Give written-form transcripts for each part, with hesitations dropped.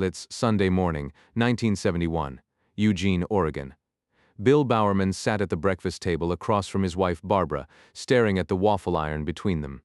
It's Sunday morning, 1971, Eugene, Oregon. Bill Bowerman sat at the breakfast table across from his wife Barbara, staring at the waffle iron between them.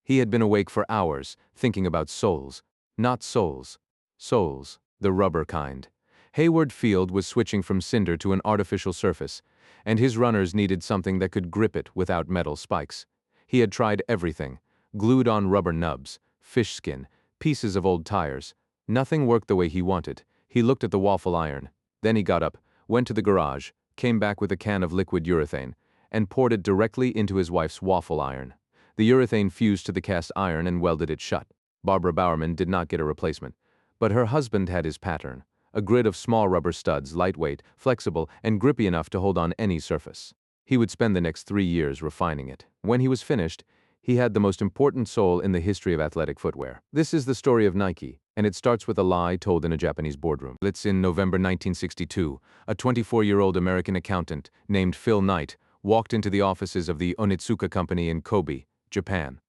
He had been awake for hours, thinking about soles. Not souls. Soles, the rubber kind. Hayward Field was switching from cinder to an artificial surface, and his runners needed something that could grip it without metal spikes. He had tried everything: glued on rubber nubs, fish skin, pieces of old tires. Nothing worked the way he wanted. He looked at the waffle iron. Then he got up, went to the garage, came back with a can of liquid urethane, and poured it directly into his wife's waffle iron. The urethane fused to the cast iron and welded it shut. Barbara Bowerman did not get a replacement, but her husband had his pattern: a grid of small rubber studs, lightweight, flexible, and grippy enough to hold on any surface. He would spend the next 3 years refining it. When he was finished, he had the most important sole in the history of athletic footwear. This is the story of Nike, and it starts with a lie told in a Japanese boardroom. It's in November 1962. A 24-year-old American accountant named Phil Knight walked into the offices of the Onitsuka Company in Kobe, Japan.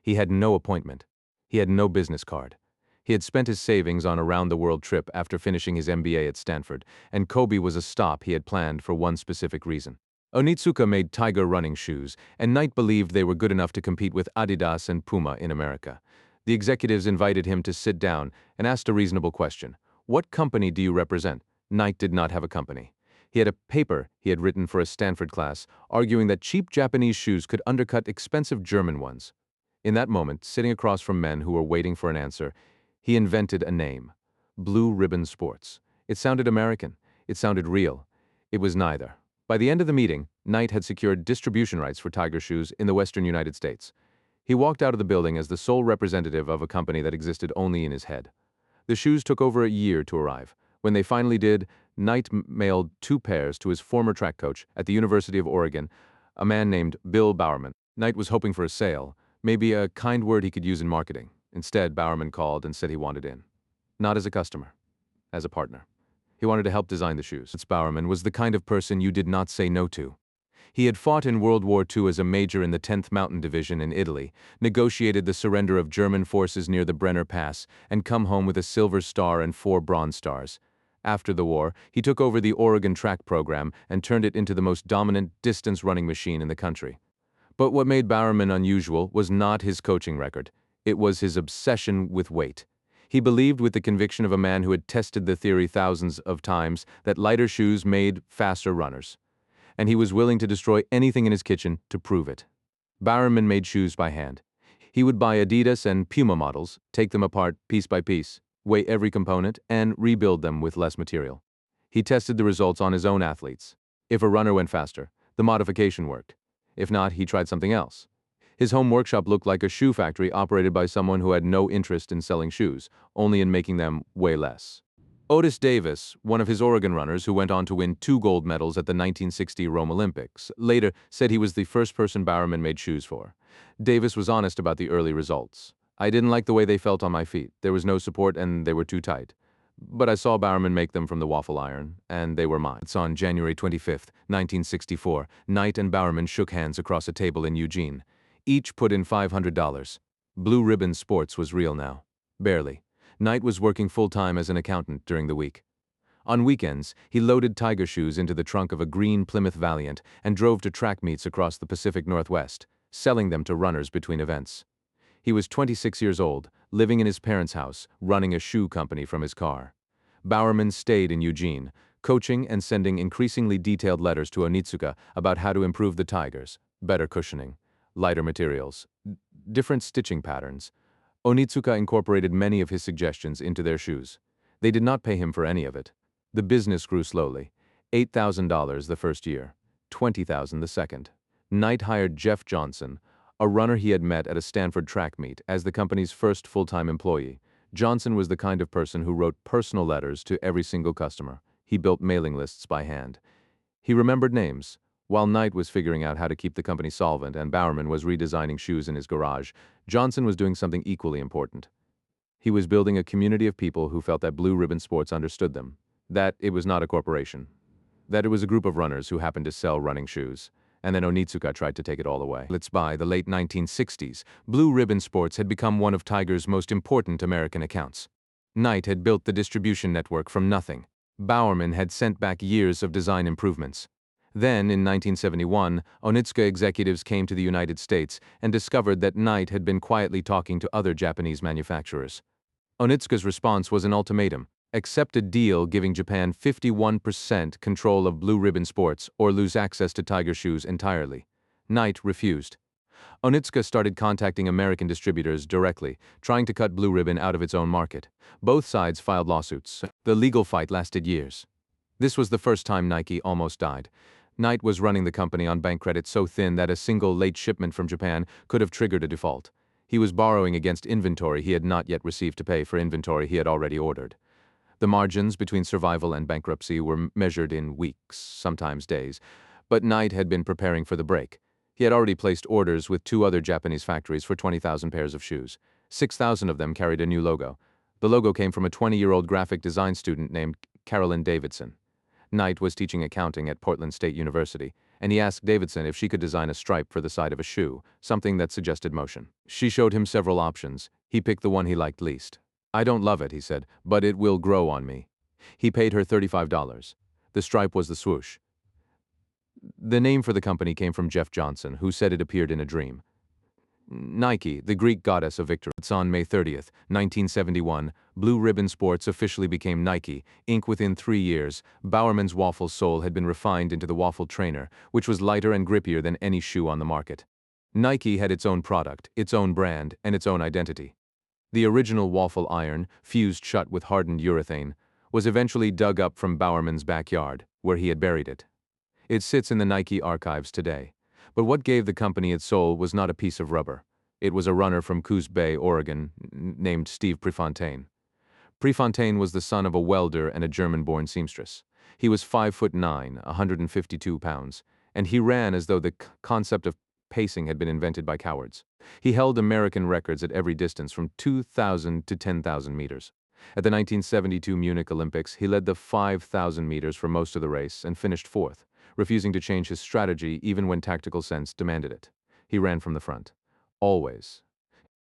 He had no appointment. He had no business card. He had spent his savings on a round-the-world trip after finishing his MBA at Stanford, and Kobe was a stop he had planned for one specific reason. Onitsuka made Tiger running shoes, and Knight believed they were good enough to compete with Adidas and Puma in America. The executives invited him to sit down and asked a reasonable question: "What company do you represent?" Knight did not have a company. He had a paper he had written for a Stanford class, arguing that cheap Japanese shoes could undercut expensive German ones. In that moment, sitting across from men who were waiting for an answer, he invented a name: Blue Ribbon Sports. It sounded American. It sounded real. It was neither. By the end of the meeting, Knight had secured distribution rights for Tiger shoes in the western United States. He walked out of the building as the sole representative of a company that existed only in his head. The shoes took over a year to arrive. When they finally did, Knight mailed 2 pairs to his former track coach at the University of Oregon, a man named Bill Bowerman. Knight was hoping for a sale, maybe a kind word he could use in marketing. Instead, Bowerman called and said he wanted in. Not as a customer, as a partner. He wanted to help design the shoes. Bowerman was the kind of person you did not say no to. He had fought in World War II as a major in the 10th Mountain Division in Italy, negotiated the surrender of German forces near the Brenner Pass, and come home with a Silver Star and 4 Bronze Stars. After the war, he took over the Oregon track program and turned it into the most dominant distance running machine in the country. But what made Bowerman unusual was not his coaching record. It was his obsession with weight. He believed with the conviction of a man who had tested the theory thousands of times that lighter shoes made faster runners. And he was willing to destroy anything in his kitchen to prove it. Bowerman made shoes by hand. He would buy Adidas and Puma models, take them apart piece by piece, weigh every component, and rebuild them with less material. He tested the results on his own athletes. If a runner went faster, the modification worked. If not, he tried something else. His home workshop looked like a shoe factory operated by someone who had no interest in selling shoes, only in making them way less. Otis Davis, one of his Oregon runners who went on to win 2 gold medals at the 1960 Rome Olympics, later said he was the first person Bowerman made shoes for. Davis was honest about the early results. "I didn't like the way they felt on my feet. There was no support and they were too tight. But I saw Bowerman make them from the waffle iron, and they were mine." It's on January 25, 1964. Knight and Bowerman shook hands across a table in Eugene. Each put in $500. Blue Ribbon Sports was real now. Barely. Knight was working full-time as an accountant during the week. On weekends, he loaded Tiger shoes into the trunk of a green Plymouth Valiant and drove to track meets across the Pacific Northwest, selling them to runners between events. He was 26 years old, living in his parents' house, running a shoe company from his car. Bowerman stayed in Eugene, coaching and sending increasingly detailed letters to Onitsuka about how to improve the Tigers: better cushioning, lighter materials, different stitching patterns. Onitsuka incorporated many of his suggestions into their shoes. They did not pay him for any of it. The business grew slowly. $8,000 the first year, $20,000 the second. Knight hired Jeff Johnson, a runner he had met at a Stanford track meet, as the company's first full-time employee. Johnson was the kind of person who wrote personal letters to every single customer. He built mailing lists by hand. He remembered names. While Knight was figuring out how to keep the company solvent and Bowerman was redesigning shoes in his garage, Johnson was doing something equally important. He was building a community of people who felt that Blue Ribbon Sports understood them, that it was not a corporation, that it was a group of runners who happened to sell running shoes. And then Onitsuka tried to take it all away. By the late 1960s, Blue Ribbon Sports had become one of Tiger's most important American accounts. Knight had built the distribution network from nothing. Bowerman had sent back years of design improvements. Then, in 1971, Onitsuka executives came to the United States and discovered that Knight had been quietly talking to other Japanese manufacturers. Onitsuka's response was an ultimatum: accept a deal giving Japan 51% control of Blue Ribbon Sports or lose access to Tiger shoes entirely. Knight refused. Onitsuka started contacting American distributors directly, trying to cut Blue Ribbon out of its own market. Both sides filed lawsuits. The legal fight lasted years. This was the first time Nike almost died. Knight was running the company on bank credit so thin that a single late shipment from Japan could have triggered a default. He was borrowing against inventory he had not yet received to pay for inventory he had already ordered. The margins between survival and bankruptcy were measured in weeks, sometimes days, but Knight had been preparing for the break. He had already placed orders with 2 other Japanese factories for 20,000 pairs of shoes. 6,000 of them carried a new logo. The logo came from a 20-year-old graphic design student named Carolyn Davidson. Knight was teaching accounting at Portland State University, and he asked Davidson if she could design a stripe for the side of a shoe, something that suggested motion. She showed him several options. He picked the one he liked least. "I don't love it," he said, "but it will grow on me." He paid her $35. The stripe was the swoosh. The name for the company came from Jeff Johnson, who said it appeared in a dream. Nike, the Greek goddess of victory. It's on May 30th, 1971, Blue Ribbon Sports officially became Nike, Inc. Within 3 years, Bowerman's waffle sole had been refined into the waffle trainer, which was lighter and grippier than any shoe on the market. Nike had its own product, its own brand, and its own identity. The original waffle iron, fused shut with hardened urethane, was eventually dug up from Bowerman's backyard, where he had buried it. It sits in the Nike archives today. But what gave the company its soul was not a piece of rubber. It was a runner from Coos Bay, Oregon, named Steve Prefontaine. Prefontaine was the son of a welder and a German-born seamstress. He was 5'9", 152 pounds, and he ran as though the concept of pacing had been invented by cowards. He held American records at every distance from 2,000 to 10,000 meters. At the 1972 Munich Olympics, he led the 5,000 meters for most of the race and finished 4th, refusing to change his strategy even when tactical sense demanded it. He ran from the front. Always.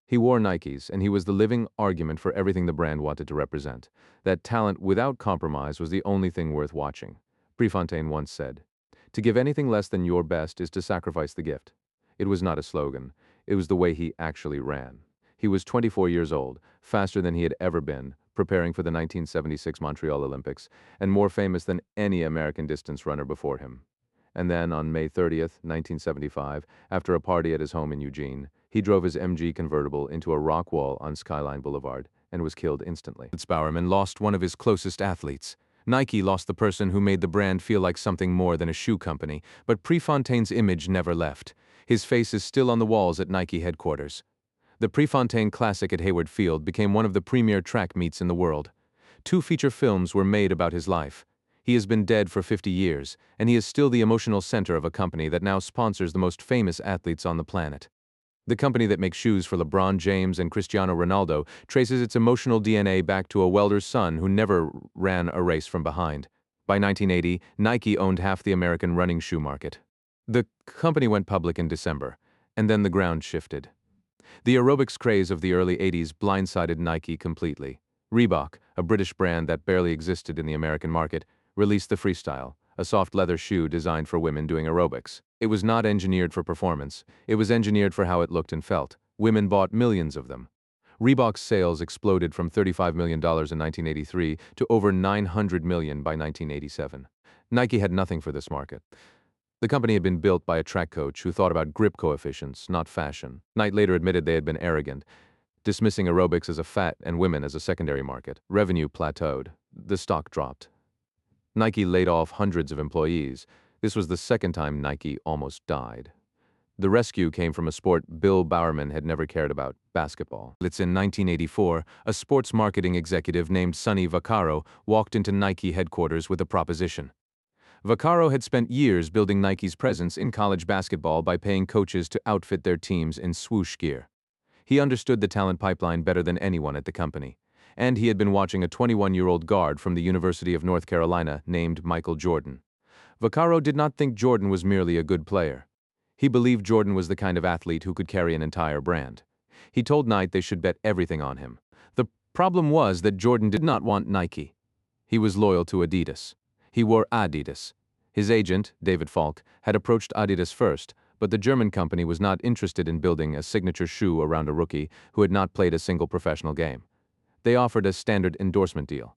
He wore Nikes, and he was the living argument for everything the brand wanted to represent. That talent without compromise was the only thing worth watching. Prefontaine once said, "To give anything less than your best is to sacrifice the gift." It was not a slogan. It was the way he actually ran. He was 24 years old, faster than he had ever been, preparing for the 1976 Montreal Olympics, and more famous than any American distance runner before him. And then, on May 30th, 1975, after a party at his home in Eugene, he drove his MG convertible into a rock wall on Skyline Boulevard and was killed instantly. Bowerman lost one of his closest athletes. Nike lost the person who made the brand feel like something more than a shoe company, but Prefontaine's image never left. His face is still on the walls at Nike headquarters. The Prefontaine Classic at Hayward Field became one of the premier track meets in the world. 2 feature films were made about his life. He has been dead for 50 years, and he is still the emotional center of a company that now sponsors the most famous athletes on the planet. The company that makes shoes for LeBron James and Cristiano Ronaldo traces its emotional DNA back to a welder's son who never ran a race from behind. By 1980, Nike owned half the American running shoe market. The company went public in December, and then the ground shifted. The aerobics craze of the early 80s blindsided Nike completely. Reebok, a British brand that barely existed in the American market, released the Freestyle, a soft leather shoe designed for women doing aerobics. It was not engineered for performance. It was engineered for how it looked and felt. Women bought millions of them. Reebok's sales exploded from $35 million in 1983 to over $900 million by 1987. Nike had nothing for this market. The company had been built by a track coach who thought about grip coefficients, not fashion. Knight later admitted they had been arrogant, dismissing aerobics as a fad and women as a secondary market. Revenue plateaued. The stock dropped. Nike laid off hundreds of employees. This was the second time Nike almost died. The rescue came from a sport Bill Bowerman had never cared about, basketball. It's in 1984, a sports marketing executive named Sonny Vaccaro walked into Nike headquarters with a proposition. Vaccaro had spent years building Nike's presence in college basketball by paying coaches to outfit their teams in swoosh gear. He understood the talent pipeline better than anyone at the company, and he had been watching a 21-year-old guard from the University of North Carolina named Michael Jordan. Vaccaro did not think Jordan was merely a good player. He believed Jordan was the kind of athlete who could carry an entire brand. He told Knight they should bet everything on him. The Problem was that Jordan did not want Nike. He was loyal to Adidas. He wore Adidas. His agent, David Falk, had approached Adidas first, but the German company was not interested in building a signature shoe around a rookie who had not played a single professional game. They offered a standard endorsement deal.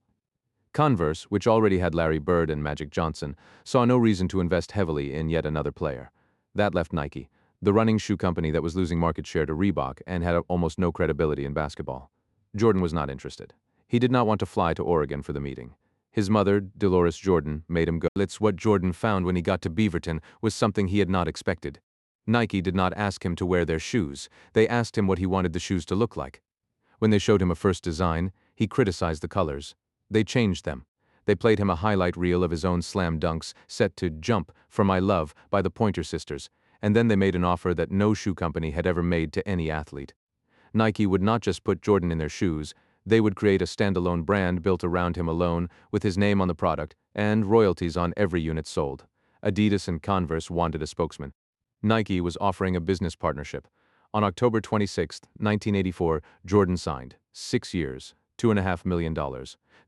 Converse, which already had Larry Bird and Magic Johnson, saw no reason to invest heavily in yet another player. That left Nike, the running shoe company that was losing market share to Reebok and had almost no credibility in basketball. Jordan was not interested. He did not want to fly to Oregon for the meeting. His mother, Dolores Jordan, made him go. What Jordan found when he got to Beaverton was something he had not expected. Nike did not ask him to wear their shoes. They asked him what he wanted the shoes to look like. When they showed him a first design, he criticized the colors. They changed them. They played him a highlight reel of his own slam dunks set to Jump for My Love by the Pointer Sisters, and then they made an offer that no shoe company had ever made to any athlete. Nike would not just put Jordan in their shoes, they would create a standalone brand built around him alone, with his name on the product, and royalties on every unit sold. Adidas and Converse wanted a spokesman. Nike was offering a business partnership. On October 26, 1984, Jordan signed. 6 years, $2.5 million,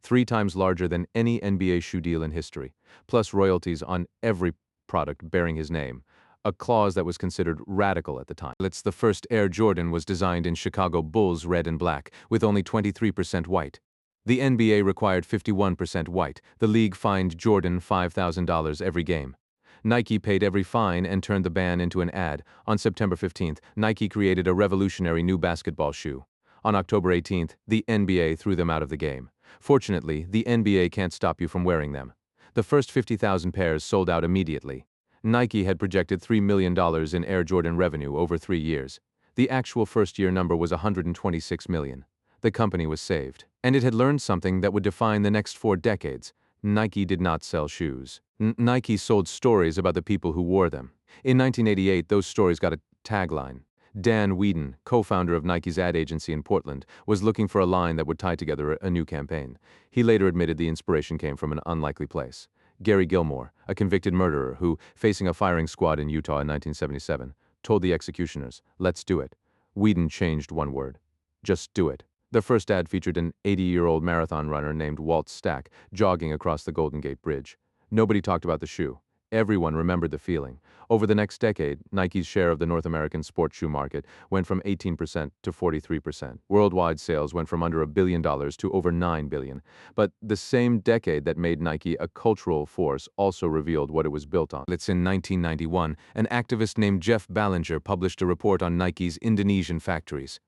3 times larger than any NBA shoe deal in history, plus royalties on every product bearing his name, a clause that was considered radical at the time. The first Air Jordan was designed in Chicago Bulls red and black, with only 23% white. The NBA required 51% white. The league fined Jordan $5,000 every game. Nike paid every fine and turned the ban into an ad. On September 15th, Nike created a revolutionary new basketball shoe. On October 18th, the NBA threw them out of the game. Fortunately, the NBA can't stop you from wearing them. The first 50,000 pairs sold out immediately. Nike had projected $3 million in Air Jordan revenue over 3 years. The actual first-year number was $126 million. The company was saved. And it had learned something that would define the next 4 decades. Nike did not sell shoes. Nike sold stories about the people who wore them. In 1988, those stories got a tagline. Dan Whedon, co-founder of Nike's ad agency in Portland, was looking for a line that would tie together a new campaign. He later admitted the inspiration came from an unlikely place. Gary Gilmore, a convicted murderer who, facing a firing squad in Utah in 1977, told the executioners, "Let's do it." Whedon changed one word. Just do it. The first ad featured an 80-year-old marathon runner named Walt Stack jogging across the Golden Gate Bridge. Nobody talked about the shoe. Everyone remembered the feeling. Over the next decade, Nike's share of the North American sports shoe market went from 18% to 43%. Worldwide sales went from under $1 billion to over $9 billion. But the same decade that made Nike a cultural force also revealed what it was built on. In 1991, an activist named Jeff Ballinger published a report on Nike's Indonesian factories.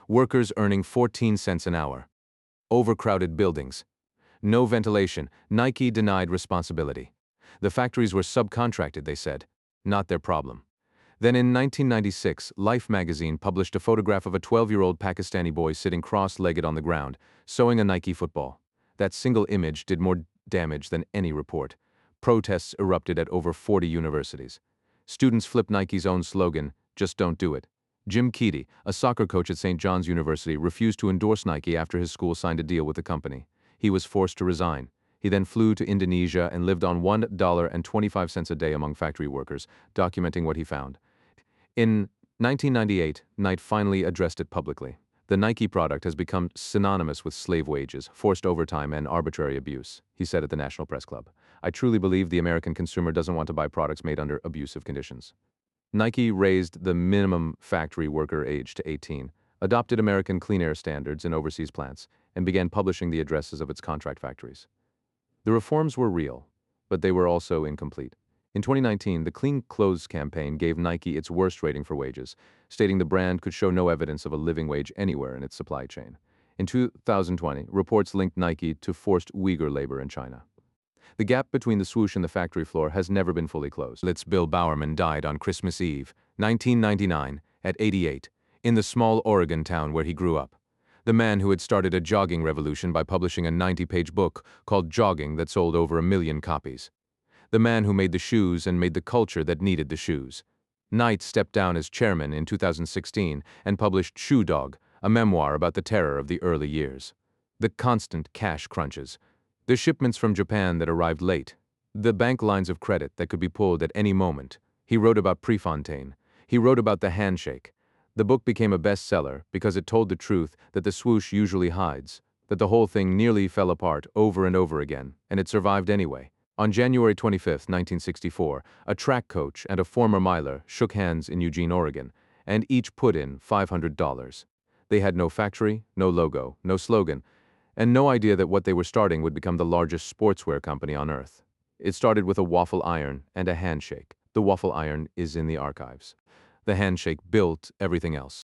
Workers earning 14 cents an hour. Overcrowded buildings. No ventilation. Nike denied responsibility. The factories were subcontracted, they said. Not their problem. Then in 1996, Life magazine published a photograph of a 12-year-old Pakistani boy sitting cross-legged on the ground, sewing a Nike football. That single image did more damage than any report. Protests erupted at over 40 universities. Students flipped Nike's own slogan, "Just don't do it." Jim Keedy, a soccer coach at St. John's University, refused to endorse Nike after his school signed a deal with the company. He was forced to resign. He then flew to Indonesia and lived on $1.25 a day among factory workers, documenting what he found. In 1998, Knight finally addressed it publicly. The Nike product has become synonymous with slave wages, forced overtime, and arbitrary abuse, he said at the National Press Club. I truly believe the American consumer doesn't want to buy products made under abusive conditions. Nike raised the minimum factory worker age to 18, adopted American clean air standards in overseas plants, and began publishing the addresses of its contract factories. The reforms were real, but they were also incomplete. In 2019, the Clean Clothes campaign gave Nike its worst rating for wages, stating the brand could show no evidence of a living wage anywhere in its supply chain. In 2020, reports linked Nike to forced Uyghur labor in China. The gap between the swoosh and the factory floor has never been fully closed. Bill Bowerman died on Christmas Eve, 1999, at 88, in the small Oregon town where he grew up. The man who had started a jogging revolution by publishing a 90-page book called Jogging that sold over 1 million copies. The man who made the shoes and made the culture that needed the shoes. Knight stepped down as chairman in 2016 and published Shoe Dog, a memoir about the terror of the early years. The constant cash crunches. The shipments from Japan that arrived late. The bank lines of credit that could be pulled at any moment. He wrote about Prefontaine. He wrote about the handshake. The book became a bestseller because it told the truth that the swoosh usually hides, that the whole thing nearly fell apart over and over again, and it survived anyway. On January 25, 1964, a track coach and a former miler shook hands in Eugene, Oregon, and each put in $500. They had no factory, no logo, no slogan, and no idea that what they were starting would become the largest sportswear company on earth. It started with a waffle iron and a handshake. The waffle iron is in the archives. The handshake built everything else.